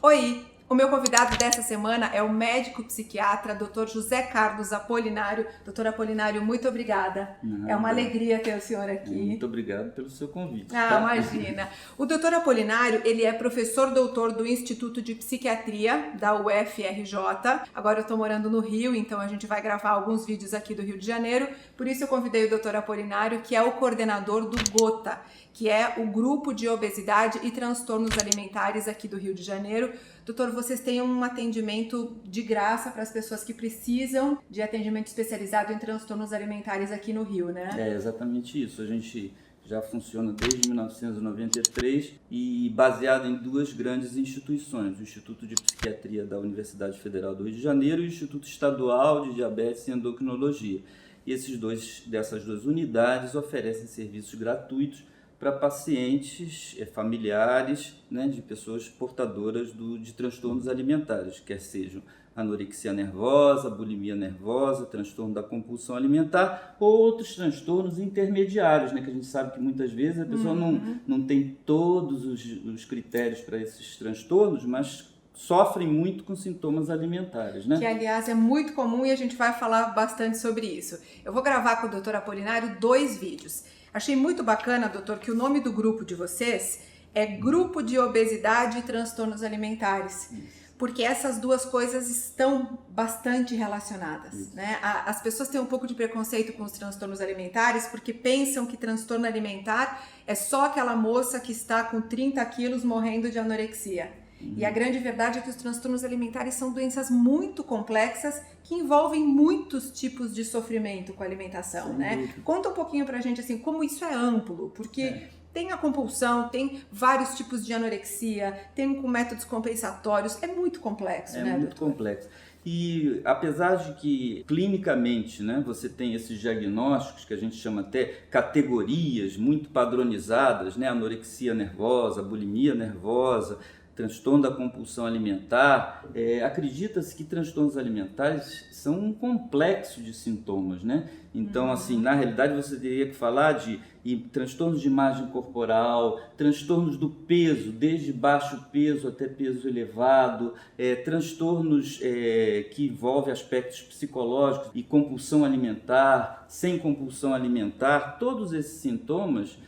Oi! O meu convidado dessa semana é o médico psiquiatra Dr. José Carlos Apolinário. Doutor Apolinário, muito obrigada. É uma alegria ter o senhor aqui. Muito obrigado pelo seu convite. Imagina. O Dr. Apolinário, ele é professor doutor do Instituto de Psiquiatria da UFRJ. Agora eu estou morando no Rio, então a gente vai gravar alguns vídeos aqui do Rio de Janeiro. Por isso eu convidei o Dr. Apolinário, que é o coordenador do GOTA, que é o Grupo de Obesidade e Transtornos Alimentares aqui do Rio de Janeiro. Doutor, vocês têm um atendimento de graça para as pessoas que precisam de atendimento especializado em transtornos alimentares aqui no Rio, né? É exatamente isso. A gente já funciona desde 1993 e baseado em duas grandes instituições, o Instituto de Psiquiatria da Universidade Federal do Rio de Janeiro e o Instituto Estadual de Diabetes e Endocrinologia. E dessas duas unidades oferecem serviços gratuitos para pacientes familiares, né, de pessoas portadoras de transtornos alimentares, quer sejam anorexia nervosa, bulimia nervosa, transtorno da compulsão alimentar ou outros transtornos intermediários, né, que a gente sabe que muitas vezes a pessoa não tem todos os critérios para esses transtornos, mas sofrem muito com sintomas alimentares, né? Que, aliás, é muito comum e a gente vai falar bastante sobre isso. Eu vou gravar com o Dr. Apolinário 2 vídeos. Achei muito bacana, doutor, que o nome do grupo de vocês é Grupo de Obesidade e Transtornos Alimentares. Porque essas duas coisas estão bastante relacionadas, né? As pessoas têm um pouco de preconceito com os transtornos alimentares porque pensam que transtorno alimentar é só aquela moça que está com 30 quilos morrendo de anorexia. E a grande verdade é que os transtornos alimentares são doenças muito complexas que envolvem muitos tipos de sofrimento com a alimentação, né? Conta um pouquinho pra gente assim, como isso é amplo, porque tem a compulsão, tem vários tipos de anorexia, tem com métodos compensatórios, é muito complexo, né, muito doutor? complexo. E apesar de que clinicamente, né, você tem esses diagnósticos que a gente chama até categorias muito padronizadas, né, anorexia nervosa, bulimia nervosa, transtorno da compulsão alimentar, acredita-se que transtornos alimentares são um complexo de sintomas, né? Então, assim, na realidade você teria que falar de transtornos de imagem corporal, transtornos do peso, desde baixo peso até peso elevado, transtornos que envolvem aspectos psicológicos e compulsão alimentar, sem compulsão alimentar, todos esses sintomas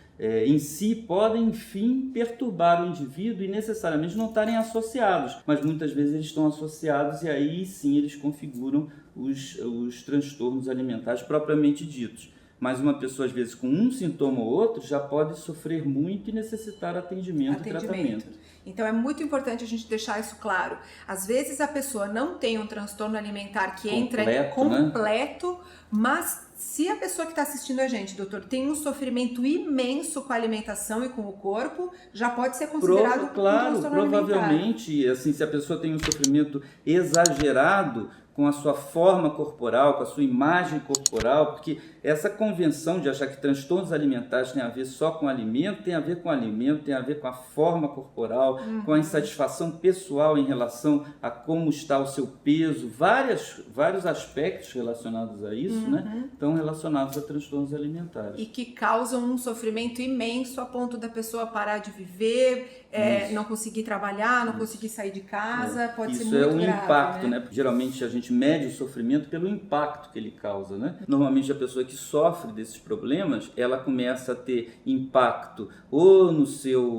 em si podem, enfim, perturbar o indivíduo e necessariamente não estarem associados, mas muitas vezes eles estão associados e aí sim eles configuram os transtornos alimentares propriamente ditos. Mas uma pessoa, às vezes, com um sintoma ou outro, já pode sofrer muito e necessitar atendimento. E tratamento. Então, é muito importante a gente deixar isso claro. Às vezes, a pessoa não tem um transtorno alimentar que entra completo, né? Mas se a pessoa que está assistindo a gente, doutor, tem um sofrimento imenso com a alimentação e com o corpo, já pode ser considerado um transtorno provavelmente, alimentar. Assim, se a pessoa tem um sofrimento exagerado com a sua forma corporal, com a sua imagem corporal, porque essa convenção de achar que transtornos alimentares tem a ver só com alimento, tem a ver com alimento, tem a ver com a forma corporal, com a insatisfação pessoal em relação a como está o seu peso, vários aspectos relacionados a isso, né, estão relacionados a transtornos alimentares. E que causam um sofrimento imenso a ponto da pessoa parar de viver, não conseguir trabalhar, não conseguir sair de casa, pode ser muito grave. Isso é um impacto, né? Geralmente a gente mede o sofrimento pelo impacto que ele causa, né? Normalmente a pessoa que sofre desses problemas, ela começa a ter impacto ou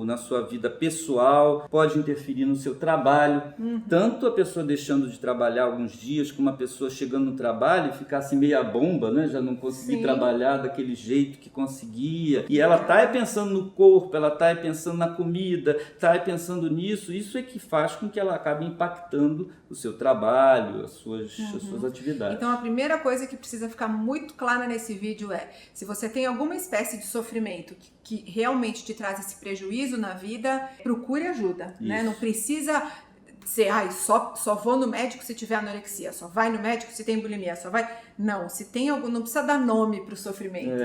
na sua vida pessoal, pode interferir no seu trabalho, tanto a pessoa deixando de trabalhar alguns dias, como a pessoa chegando no trabalho e ficar assim meia bomba, né? Já não conseguir trabalhar daquele jeito que conseguia, e ela tá pensando no corpo, ela tá pensando na comida, tá pensando nisso, isso é que faz com que ela acabe impactando o seu trabalho, as suas atividades. Então a primeira coisa que precisa ficar muito clara nesse vídeo é, se você tem alguma espécie de sofrimento que realmente te traz esse prejuízo na vida, procure ajuda, né? Não precisa ser, só vou no médico se tiver anorexia, só vai no médico se tem bulimia, só vai... Não, se tem algum, não precisa dar nome para o sofrimento.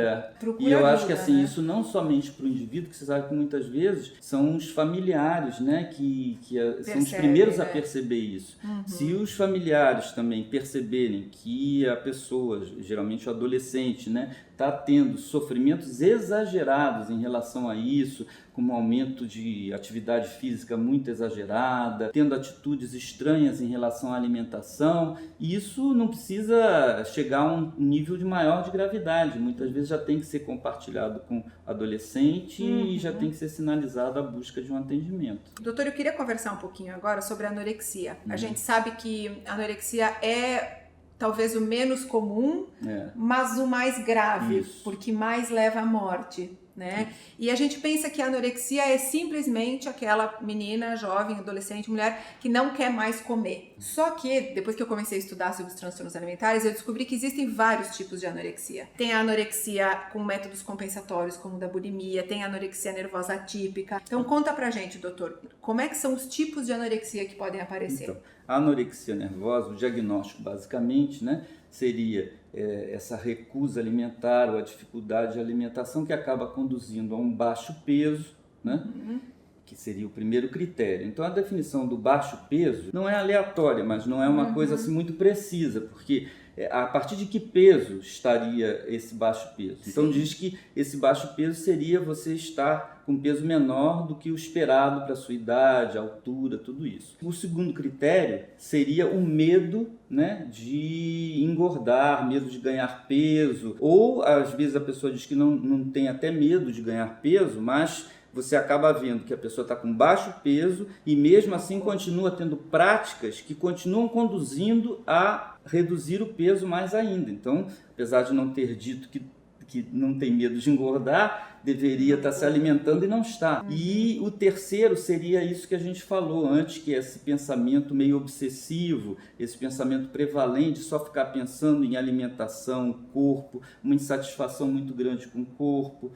E eu acho que assim, isso não somente para o indivíduo, que você sabe que muitas vezes são os familiares, né, que são os primeiros a perceber isso. Se os familiares também perceberem que a pessoa, geralmente o adolescente, né, está tendo sofrimentos exagerados em relação a isso, como um aumento de atividade física muito exagerada, tendo atitudes estranhas em relação à alimentação, e isso não precisa chegar a um nível de maior de gravidade, muitas vezes já tem que ser compartilhado com adolescente e já tem que ser sinalizado a busca de um atendimento. Doutor, eu queria conversar um pouquinho agora sobre a anorexia. A gente sabe que a anorexia é talvez o menos comum, mas o mais grave, porque mais leva à morte, né? E a gente pensa que a anorexia é simplesmente aquela menina, jovem, adolescente, mulher que não quer mais comer. Só que, depois que eu comecei a estudar sobre os transtornos alimentares, eu descobri que existem vários tipos de anorexia. Tem a anorexia com métodos compensatórios, como o da bulimia, tem a anorexia nervosa atípica. Então, conta pra gente, doutor, como é que são os tipos de anorexia que podem aparecer? Então, a anorexia nervosa, o diagnóstico basicamente, né, seria essa recusa alimentar ou a dificuldade de alimentação que acaba conduzindo a um baixo peso, né, que seria o primeiro critério. Então a definição do baixo peso não é aleatória, mas não é uma coisa assim muito precisa, porque a partir de que peso estaria esse baixo peso? Então diz que esse baixo peso seria você estar com peso menor do que o esperado para a sua idade, altura, tudo isso. O segundo critério seria o medo, né, de engordar, medo de ganhar peso, ou às vezes a pessoa diz que não tem até medo de ganhar peso, mas você acaba vendo que a pessoa está com baixo peso e mesmo assim continua tendo práticas que continuam conduzindo a reduzir o peso mais ainda. Então, apesar de não ter dito que não tem medo de engordar, deveria estar se alimentando e não está. E o terceiro seria isso que a gente falou antes, que é esse pensamento meio obsessivo, esse pensamento prevalente, só ficar pensando em alimentação, corpo, uma insatisfação muito grande com o corpo,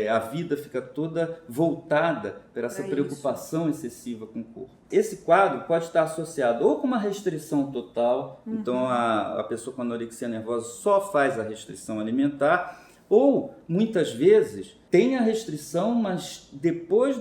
a vida fica toda voltada para essa preocupação excessiva com o corpo. Esse quadro pode estar associado ou com uma restrição total, então a pessoa com anorexia nervosa só faz a restrição alimentar, ou muitas vezes tem a restrição, mas depois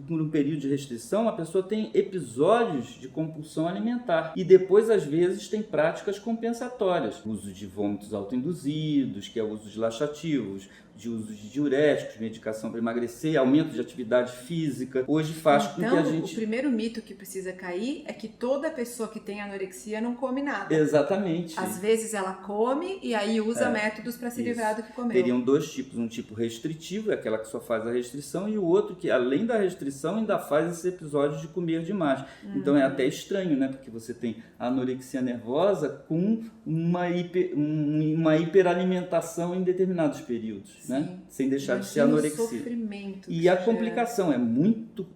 por um período de restrição a pessoa tem episódios de compulsão alimentar e depois às vezes tem práticas compensatórias, uso de vômitos autoinduzidos, que é o uso de laxativos, de uso de diuréticos, medicação para emagrecer, aumento de atividade física, hoje faz com que a gente... Então, o primeiro mito que precisa cair é que toda pessoa que tem anorexia não come nada. Exatamente. Às vezes ela come e aí usa métodos para se livrar do que comeu. Teriam dois tipos, um tipo restritivo, é aquela que só faz a restrição, e o outro que, além da restrição, ainda faz esse episódio de comer demais. Então é até estranho, né? Porque você tem a anorexia nervosa com uma hiperalimentação em determinados períodos. Né? Sem deixar de ser anorexia. E a complicação é muito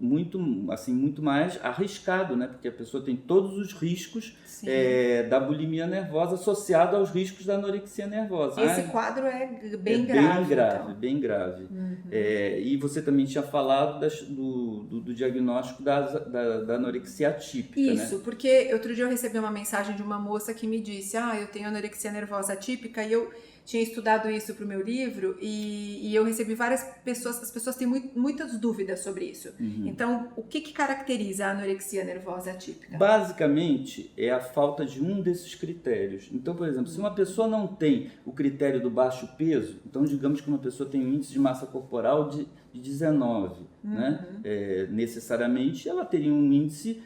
mais arriscado, né? Porque a pessoa tem todos os riscos da bulimia nervosa associado aos riscos da anorexia nervosa. Esse quadro é bem grave. Bem grave. E você também tinha falado do diagnóstico da anorexia atípica. Isso, né? porque outro dia eu recebi uma mensagem de uma moça que me disse: eu tenho anorexia nervosa atípica, e eu tinha estudado isso para o meu livro e eu recebi várias pessoas, as pessoas têm muitas dúvidas sobre isso. Então, o que caracteriza a anorexia nervosa atípica? Basicamente, é a falta de um desses critérios. Então, por exemplo, se uma pessoa não tem o critério do baixo peso, então digamos que uma pessoa tem um índice de massa corporal de 19, né? Necessariamente ela teria um índice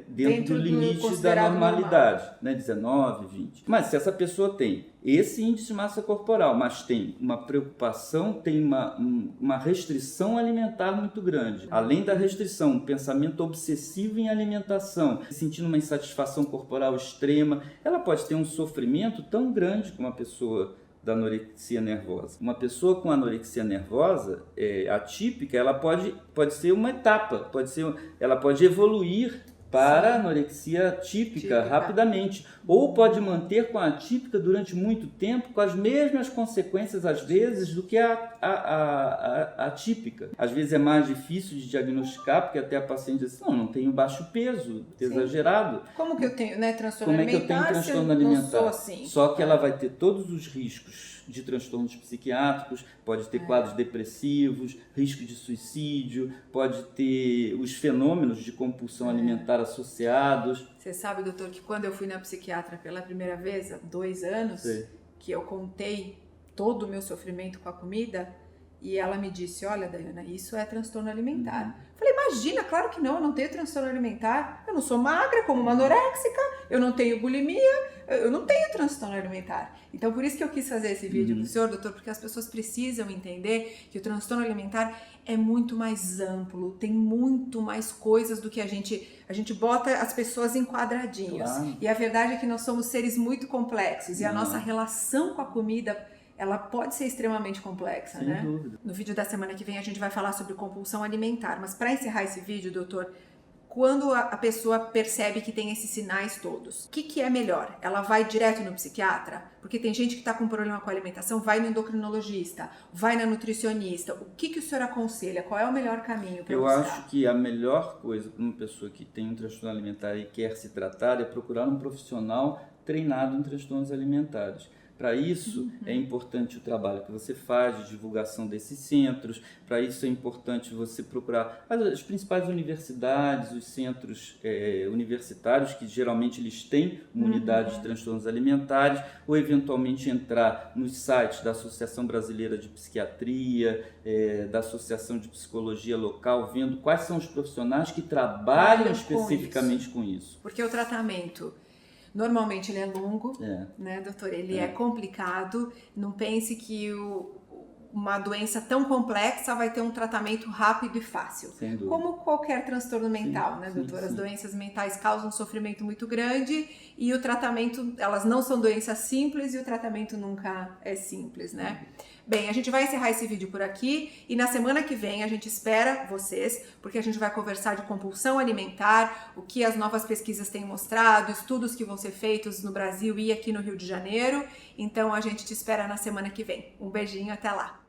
dentro do limite da normalidade, né? 19, 20. Mas se essa pessoa tem esse índice de massa corporal, mas tem uma preocupação, tem uma restrição alimentar muito grande, além da restrição, um pensamento obsessivo em alimentação, sentindo uma insatisfação corporal extrema, ela pode ter um sofrimento tão grande como uma pessoa da anorexia nervosa. Uma pessoa com anorexia nervosa atípica, ela pode ser uma etapa, ela pode evoluir para a anorexia típica rapidamente, ou pode manter com a atípica durante muito tempo com as mesmas consequências às vezes do que a atípica. Às vezes é mais difícil de diagnosticar, porque até a paciente diz: não tenho baixo peso, exagerado. Como que eu tenho, transtorno alimentar? Como é que eu tenho transtorno alimentar? Não sou assim. Só que ela vai ter todos os riscos de transtornos psiquiátricos, pode ter quadros depressivos, risco de suicídio, pode ter os fenômenos de compulsão alimentar associados. Você sabe, doutor, que quando eu fui na psiquiatra pela primeira vez, há 2 anos, que eu contei todo o meu sofrimento com a comida, e ela me disse, olha, Daiana, isso é transtorno alimentar. Falei, imagina, claro que não, eu não tenho transtorno alimentar, eu não sou magra como uma anoréxica, eu não tenho bulimia, eu não tenho transtorno alimentar. Então, por isso que eu quis fazer esse vídeo pro senhor, doutor, porque as pessoas precisam entender que o transtorno alimentar é muito mais amplo, tem muito mais coisas do que a gente bota as pessoas em quadradinhos. Claro. E a verdade é que nós somos seres muito complexos, e a nossa relação com a comida, ela pode ser extremamente complexa, Sem né? dúvida. No vídeo da semana que vem a gente vai falar sobre compulsão alimentar, mas para encerrar esse vídeo, doutor, quando a pessoa percebe que tem esses sinais todos, o que é melhor? Ela vai direto no psiquiatra? Porque tem gente que está com problema com a alimentação, vai no endocrinologista, vai na nutricionista. O que o senhor aconselha? Qual é o melhor caminho para buscar? Eu acho que a melhor coisa para uma pessoa que tem um transtorno alimentar e quer se tratar é procurar um profissional treinado em transtornos alimentares. Para isso é importante o trabalho que você faz de divulgação desses centros, para isso é importante você procurar as principais universidades, os centros universitários, que geralmente eles têm uma unidade de transtornos alimentares, ou eventualmente entrar nos sites da Associação Brasileira de Psiquiatria, da Associação de Psicologia Local, vendo quais são os profissionais que trabalham especificamente com isso. Porque o tratamento... Normalmente ele é longo, né, doutor? Ele é complicado. Não pense que uma doença tão complexa vai ter um tratamento rápido e fácil. Sem dúvida. Como qualquer transtorno mental, né, doutor? As doenças mentais causam um sofrimento muito grande e o tratamento, elas não são doenças simples e o tratamento nunca é simples, né? Bem, a gente vai encerrar esse vídeo por aqui e na semana que vem a gente espera vocês, porque a gente vai conversar de compulsão alimentar, o que as novas pesquisas têm mostrado, estudos que vão ser feitos no Brasil e aqui no Rio de Janeiro. Então a gente te espera na semana que vem. Um beijinho, até lá!